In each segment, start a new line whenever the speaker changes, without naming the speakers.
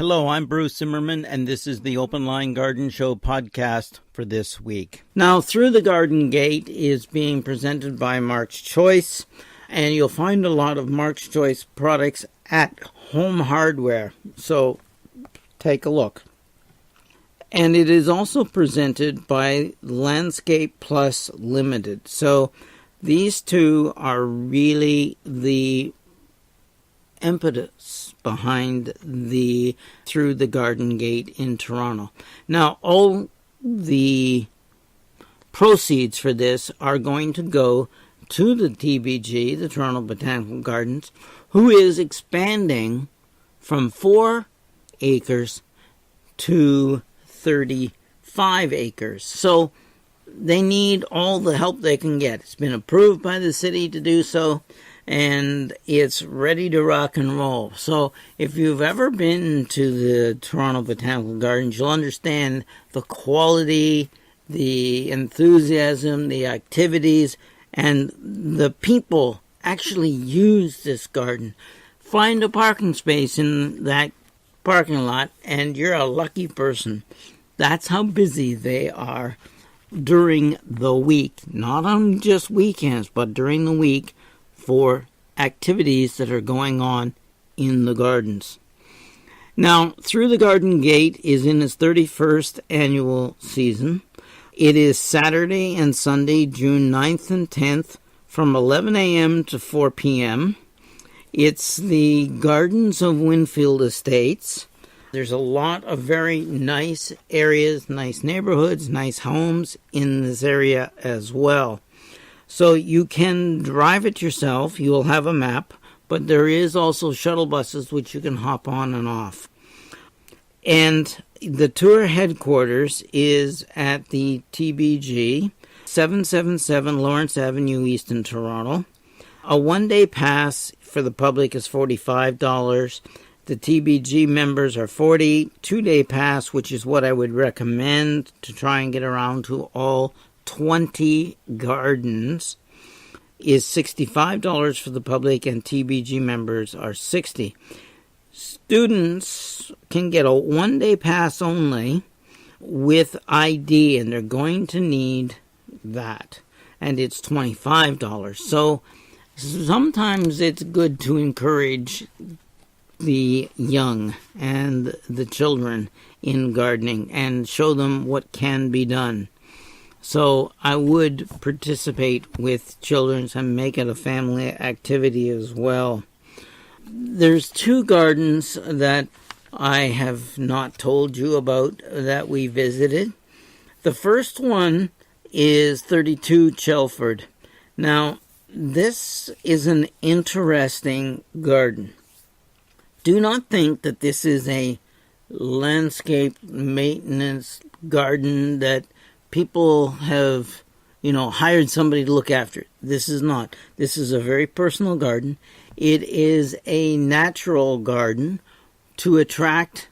Hello, I'm Bruce Zimmerman, and this is the Open Line Garden Show podcast for this week. Now, Through the Garden Gate is being presented by Mark's Choice, and you'll find a lot of Mark's Choice products at Home Hardware, so take a look. And it is also presented by Landscape Plus Limited. So these two are really the impetus behind the Through the Garden Gate in Toronto. Now, all the proceeds for this are going to go to the TBG, the Toronto Botanical Gardens, who is expanding from 4 acres to 35 acres. So they need all the help they can get. It's been approved by the city to do so, and it's ready to rock and roll. So if you've ever been to the Toronto Botanical Gardens, you'll understand the quality, the enthusiasm, the activities, and the people actually use this garden. Find a parking space in that parking lot, and you're a lucky person. That's how busy they are during the week, not on just weekends, but during the week for activities that are going on in the gardens. Now, Through the Garden Gate is in its 31st annual season. It is Saturday and Sunday, June 9th and 10th, from 11 a.m. to 4 p.m. It's the Gardens of Winfield Estates. There's a lot of very nice areas, nice neighborhoods, nice homes in this area as well. So you can drive it yourself. You will have a map, but there is also shuttle buses which you can hop on and off. And the tour headquarters is at the TBG, 777 Lawrence Avenue East in Toronto. A one-day pass for the public is $45. The TBG members are $40. Two-day pass, which is what I would recommend to try and get around to all 20 gardens, is $65 for the public, and TBG members are $60. Students can get a one-day pass only with ID, and they're going to need that, and it's $25. So sometimes it's good to encourage the young and the children in gardening and show them what can be done. So I would participate with children and make it a family activity as well. There's 2 gardens that I have not told you about that we visited. The first one is 32 Chelford. Now, this is an interesting garden. Do not think that this is a landscape maintenance garden that people have, hired somebody to look after. This is not. This is a very personal garden. It is a natural garden to attract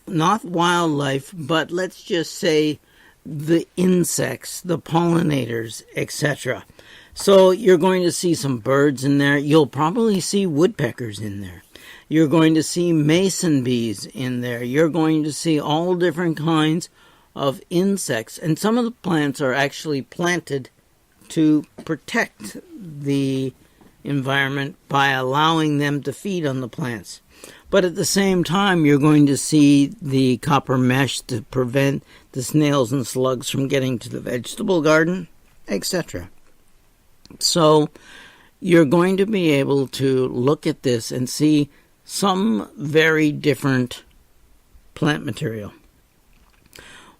not wildlife, but let's just say the insects, the pollinators, etc. So you're going to see some birds in there. You'll probably see woodpeckers in there. You're going to see mason bees in there. You're going to see all different kinds of insects. And some of the plants are actually planted to protect the environment by allowing them to feed on the plants. But at the same time, you're going to see the copper mesh to prevent the snails and slugs from getting to the vegetable garden, etc. So you're going to be able to look at this and see some very different plant material.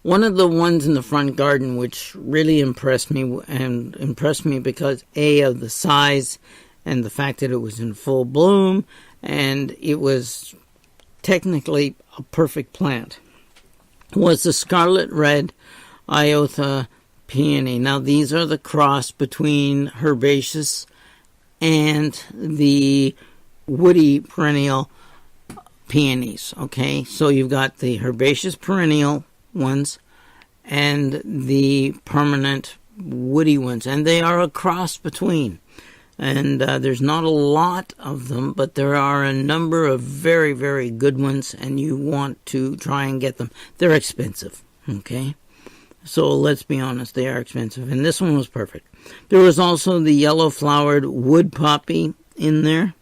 One of the ones in the front garden which really impressed me because A, of the size and the fact that it was in full bloom, and it was technically a perfect plant, was the scarlet red Iotha peony. Now these are the cross between herbaceous and the woody perennial peonies. Okay, so you've got the herbaceous perennial ones and the permanent woody ones, and they are a cross between. And there's not a lot of them, but there are a number of very, very good ones, and you want to try and get them. They're expensive, okay? So let's be honest, they are expensive. And this one was perfect. There was also the yellow-flowered wood poppy in there.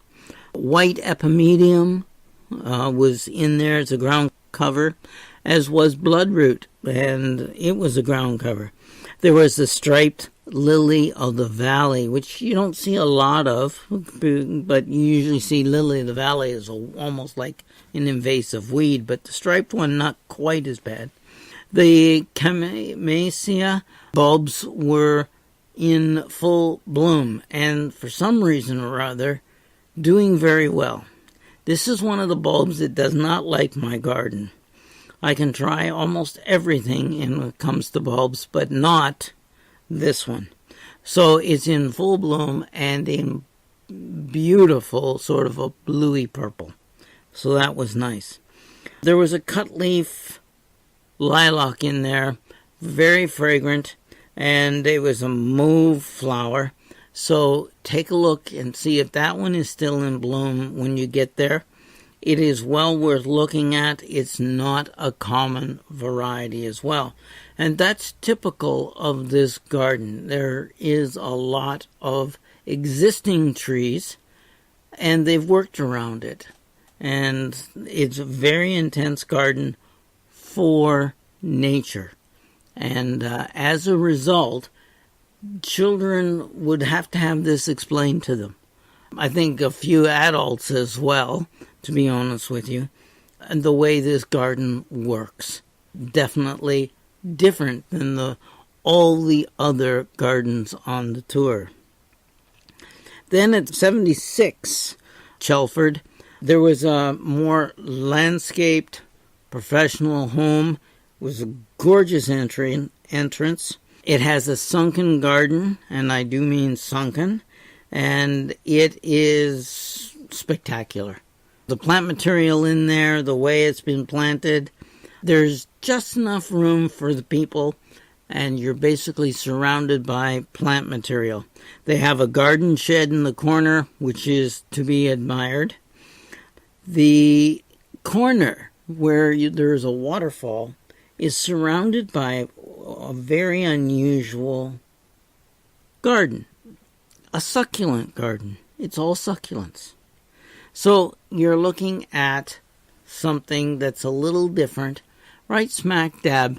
White epimedium was in there as a ground cover, as was bloodroot, and it was a ground cover. There was the striped lily of the valley, which you don't see a lot of, but you usually see lily of the valley as almost like an invasive weed, but the striped one, not quite as bad. The Chamaecia bulbs were in full bloom, and for some reason or other, doing very well. This is one of the bulbs that does not like my garden. I can try almost everything when it comes to bulbs, but not this one. So it's in full bloom and in beautiful sort of a bluey purple. So that was nice. There was a cut leaf lilac in there, very fragrant, and it was a mauve flower. So take a look and see if that one is still in bloom when you get there. It is well worth looking at. It's not a common variety as well. And that's typical of this garden. There is a lot of existing trees, and they've worked around it. And it's a very intense garden for nature. And as a result, children would have to have this explained to them. I think a few adults as well, to be honest with you, and the way this garden works. Definitely different than all the other gardens on the tour. Then at 76 Chelford, there was a more landscaped professional home. It was a gorgeous entrance. It has a sunken garden, and I do mean sunken, and it is spectacular. The plant material in there, the way it's been planted, there's just enough room for the people, and you're basically surrounded by plant material. They have a garden shed in the corner, which is to be admired. The corner where there's a waterfall is surrounded by a very unusual garden. A succulent garden. It's all succulents. So you're looking at something that's a little different, right smack dab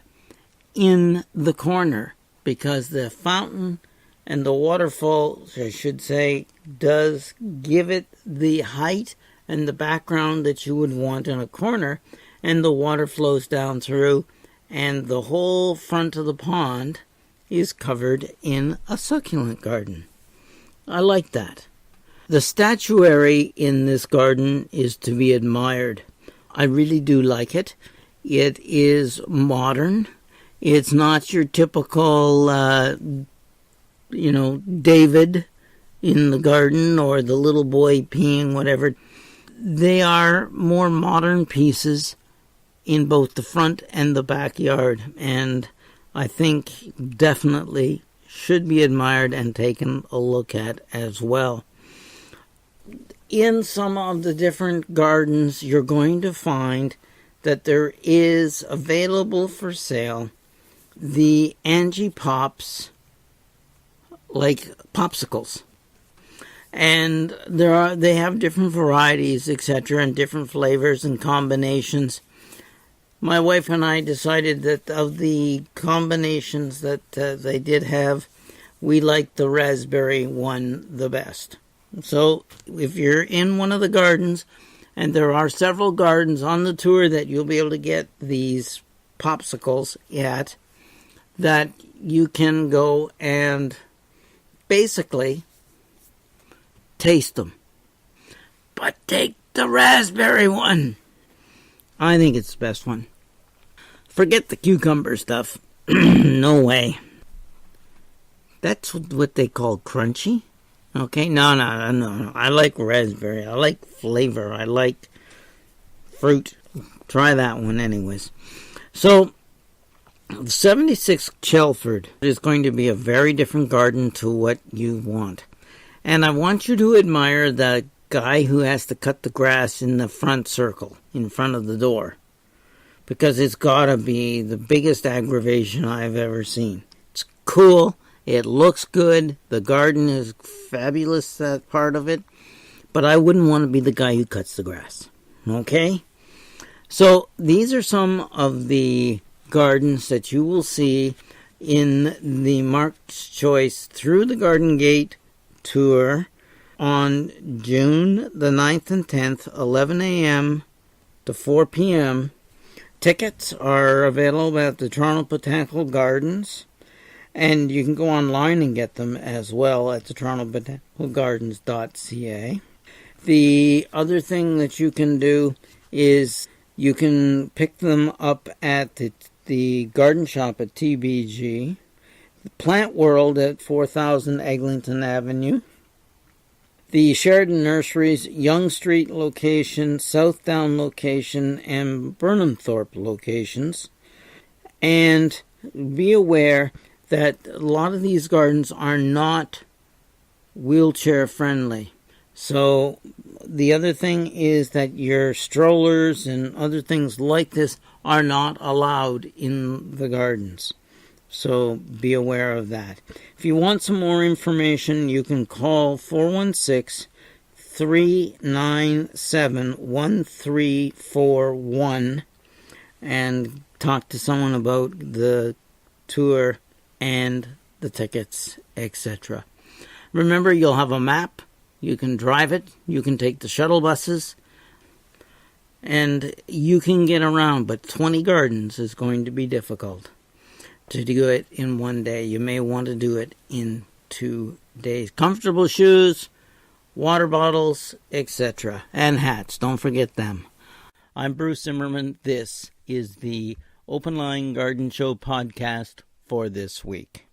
in the corner, because the fountain and the waterfall, I should say, does give it the height and the background that you would want in a corner, and the water flows down through, and the whole front of the pond is covered in a succulent garden. I like that. The statuary in this garden is to be admired. I really do like it. It is modern. It's not your typical, David in the garden or the little boy peeing, whatever. They are more modern pieces in both the front and the backyard, and I think definitely should be admired and taken a look at as well. In some of the different gardens, you're going to find that there is available for sale the Angie Pops, like popsicles. And they have different varieties, etc., and different flavors and combinations. My wife and I decided that of the combinations that they did have, we liked the raspberry one the best. So if you're in one of the gardens, and there are several gardens on the tour that you'll be able to get these popsicles at, that you can go and basically taste them. But take the raspberry one. I think it's the best one. Forget the cucumber stuff. No way. That's what they call crunchy. Okay, no. I like raspberry. I like flavor. I like fruit. Try that one anyways. So, 76 Chelford is going to be a very different garden to what you want. And I want you to admire the guy who has to cut the grass in the front circle, in front of the door. Because it's got to be the biggest aggravation I've ever seen. It's cool. It looks good. The garden is fabulous, that part of it. But I wouldn't want to be the guy who cuts the grass. Okay? So these are some of the gardens that you will see in the Mark's Choice Through the Garden Gate tour on June the 9th and 10th, 11 a.m. to 4 p.m. Tickets are available at the Toronto Botanical Gardens, and you can go online and get them as well at the torontobotanicalgardens.ca. The other thing that you can do is you can pick them up at the garden shop at TBG, the Plant World at 4000 Eglinton Avenue, the Sheridan Nurseries Yonge Street location, Southdown location, and Burnhamthorpe locations. And be aware that a lot of these gardens are not wheelchair friendly. So the other thing is that your strollers and other things like this are not allowed in the gardens. So be aware of that. If you want some more information, you can call 416-397-1341 and talk to someone about the tour and the tickets, etc. Remember, you'll have a map. You can drive it. You can take the shuttle buses. And you can get around, but 20 gardens is going to be difficult to do it in one day. You may want to do it in 2 days. Comfortable shoes, water bottles, etc. And hats. Don't forget them. I'm Bruce Zimmerman. This is the Open Line Garden Show podcast for this week.